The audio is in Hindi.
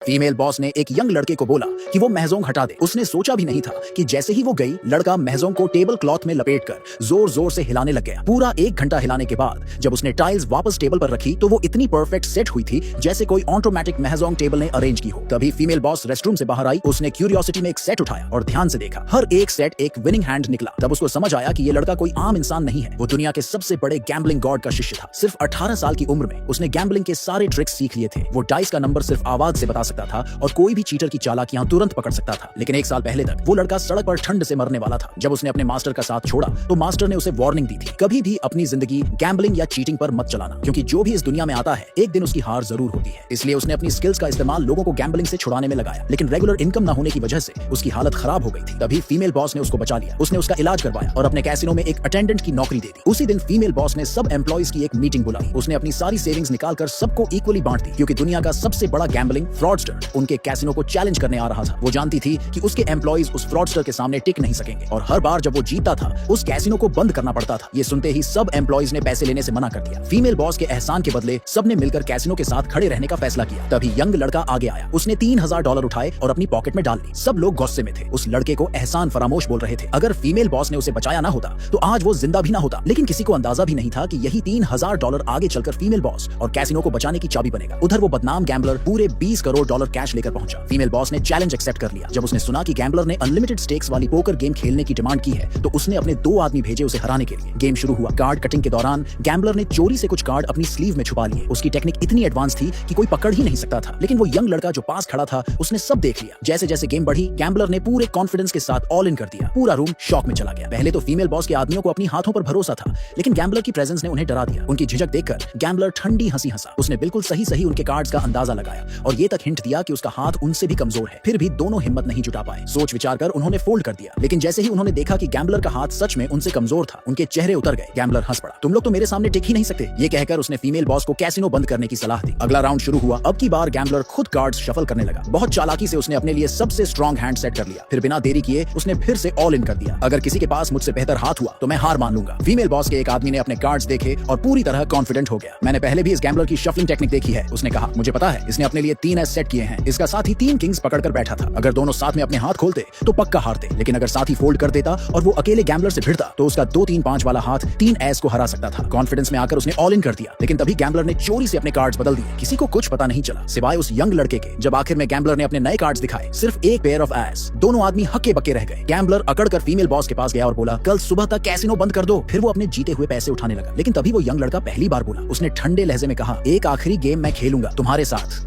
फीमेल बॉस ने एक यंग लड़के को बोला कि वो महजोंग हटा दे। उसने सोचा भी नहीं था कि जैसे ही वो गई, लड़का महजोंग को टेबल क्लॉथ में लपेटकर जोर जोर से हिलाने लग गया। पूरा 1 घंटा हिलाने के बाद जब उसने टाइल्स वापस टेबल पर रखी तो वो इतनी परफेक्ट सेट हुई थी जैसे कोई ऑटोमेटिक महजोंग टेबल ने अरेंज की हो। तभी फीमेल बॉस रेस्टरूम से बाहर आई। उसने क्यूरियोसिटी में एक सेट उठाया और ध्यान से देखा। हर एक सेट एक विनिंग हैंड निकला। तब उसको समझ आया कि ये लड़का कोई आम इंसान नहीं है, वो दुनिया के सबसे बड़े गैम्बलिंग गॉड का शिष्य था। सिर्फ 18 साल की उम्र में उसने गैम्बलिंग के सारे ट्रिक्स सीख लिए थे। वो डाइस का नंबर सिर्फ आवाज से बता सकता था और कोई भी चीटर की चालाकियां तुरंत पकड़ सकता था। लेकिन 1 साल पहले तक वो लड़का सड़क पर ठंड से मरने वाला था। जब उसने अपने मास्टर का साथ छोड़ा तो मास्टर ने उसे वार्निंग दी थी, कभी भी अपनी जिंदगी गैम्बलिंग या चीटिंग पर मत चलाना, क्योंकि जो भी इस दुनिया में आता है एक दिन उसकी हार जरूर होती है। इसलिए उसने अपनी स्किल्स का इस्तेमाल लोगों को गैम्बलिंग से छुड़ाने में लगाया, लेकिन रेगुलर इनकम न होने की वजह से उसकी हालत खराब हो गई थी। तभी फीमेल बॉस ने उसको बचा लिया। उसने उसका इलाज करवाया और अपने कैसीनो में एक अटेंडेंट की नौकरी दे दी। उसी दिन फीमेल बॉस ने सब एम्प्लॉइज की एक मीटिंग बुलाई। उसने अपनी सारी सेविंग्स निकालकर सबको इक्वली बांट दी, क्योंकि दुनिया का सबसे बड़ा गैम्बलिंग फ्रॉडस्टर उनके कैसीनो को चैलेंज करने आ रहा था। वो जानती थी कि उसके एम्प्लॉइज उस फ्रॉडस्टर के सामने टिक नहीं सकेंगे और हर बार जब वो जीतता था उस कैसीनो को बंद करना पड़ता था। ये सुनते ही सब एम्प्लॉइज ने पैसे लेने से मना कर दिया। फीमेल बॉस के एहसान के बदले सबने मिलकर कैसीनो के साथ खड़े रहने का फैसला किया। तभी यंग लड़का आगे आया। उसने $3000 उठाए और अपनी पॉकेट में डाल ली। सब लोग गुस्से में थे। उस लड़के को एहसान फरामोश बोल रहे थे। अगर फीमेल बॉस ने उसे बचाया ना होता तो आज वो जिंदा भी ना होता। लेकिन किसी को अंदाजा भी नहीं था कि यही $3000 आगे चलकर फीमेल बॉस और कैसीनो को बचाने की चाबी बनेगा। उधर वो बदनाम गैम्बलर पूरे $20 करोड़ कैश लेकर पहुंचा। फीमेल बॉस ने चैलेंज एक्सेप्ट कर लिया। जब उसने सुना कि गैम्बलर ने अनलिमिटेड स्टेक्स वाली पोकर गेम खेलने की डिमांड की है तो उसने अपने 2 आदमी भेजे उसे हराने के लिए। गेम शुरू हुआ। कार्ड कटिंग के दौरान गैम्बलर ने चोरी से कुछ कार्ड अपनी स्लीव में छुपा लिए। उसकी टेक्निक इतनी एडवांस थी कि कोई पकड़ ही नहीं सकता था। लेकिन वो यंग लड़का जो पास खड़ा था उसने सब देख लिया। जैसे जैसे गेम बढ़ी, गैम्बलर ने पूरे कॉन्फिडेंस के साथ ऑल इन कर दिया। पूरा रूम शॉक में चला गया। पहले तो फीमेल बॉस के आदमियों को अपनी हाथों पर भरोसा था, लेकिन गैम्बलर की प्रेजेंस ने उन्हें डरा दिया। उनकी झिझक देखकर गैम्बलर ठंडी हंसी हंसा। उसने बिल्कुल सही उनके कार्ड्स का अंदाजा लगाया और ये तक हिंट दिया कि उसका हाथ उनसे भी कमजोर है। फिर भी दोनों हिम्मत नहीं जुटा पाए। सोच विचार कर उन्होंने फोल्ड कर दिया। लेकिन जैसे ही उन्होंने देखा कि गैम्बलर का हाथ सच में उनसे कमजोर था, उनके चेहरे उतर गए। गैम्बलर हंस पड़ा। तुम लोग तो मेरे सामने टिक ही नहीं सकते। ये कहकर उसने फीमेल बॉस को कैसीनो बंद करने की सलाह दी। अगला राउंड शुरू हुआ। अब की बार गैम्बलर खुद कार्ड्स शफल करने लगा। बहुत चालाकी से उसने अपने लिए सबसे स्ट्रॉन्ग हैंड सेट कर लिया। फिर बिना देरी किए उसने फिर से ऑल इन कर दिया। अगर किसी के पास मुझसे बेहतर हाथ हुआ तो मैं हार मान लूंगा। फीमेल बॉस के एक आदमी ने अपने कार्ड्स देखे और पूरी तरह कॉन्फिडेंट हो गया। मैंने पहले भी इस गैम्बलर की शफलिंग टेक्निक देखी है, उसने कहा। मुझे पता है, इसने अपने लिए 3 एस सेट किए हैं। इसका साथी 3 किंग्स पकड़कर बैठा था। अगर दोनों साथ में अपने हाथ खोलते तो पक्का हारते, लेकिन अगर साथी फोल्ड कर देता और वो अकेले गैम्बलर से भिड़ता तो उसका 2-3-5 वाला हाथ 3 एस को हरा सकता था। कॉन्फिडेंस में आकर उसने ऑल इन कर दिया। लेकिन तभी गैम्बलर ने चोरी से अपने कार्ड्स बदल दिए। किसी को कुछ पता नहीं चला सिवाय उस यंग लड़के के। जब आखिर में गैम्बलर ने अपने नए कार्ड्स दिखाए, सिर्फ एक पेयर ऑफ एस। दोनों आदमी हक्के बक्के रह गए। गैम्बलर अकड़कर फीमेल बॉस के पास गया और बोला, कल सुबह तक कैसीनो बंद कर दो। फिर वो अपने जीते हुए पैसे उठाने लगा। लेकिन तभी वो यंग लड़का पहली बार बोला। उसने ठंडे लहजे में कहा, एक आखिरी गेम मैं खेलूंगा तुम्हारे साथ।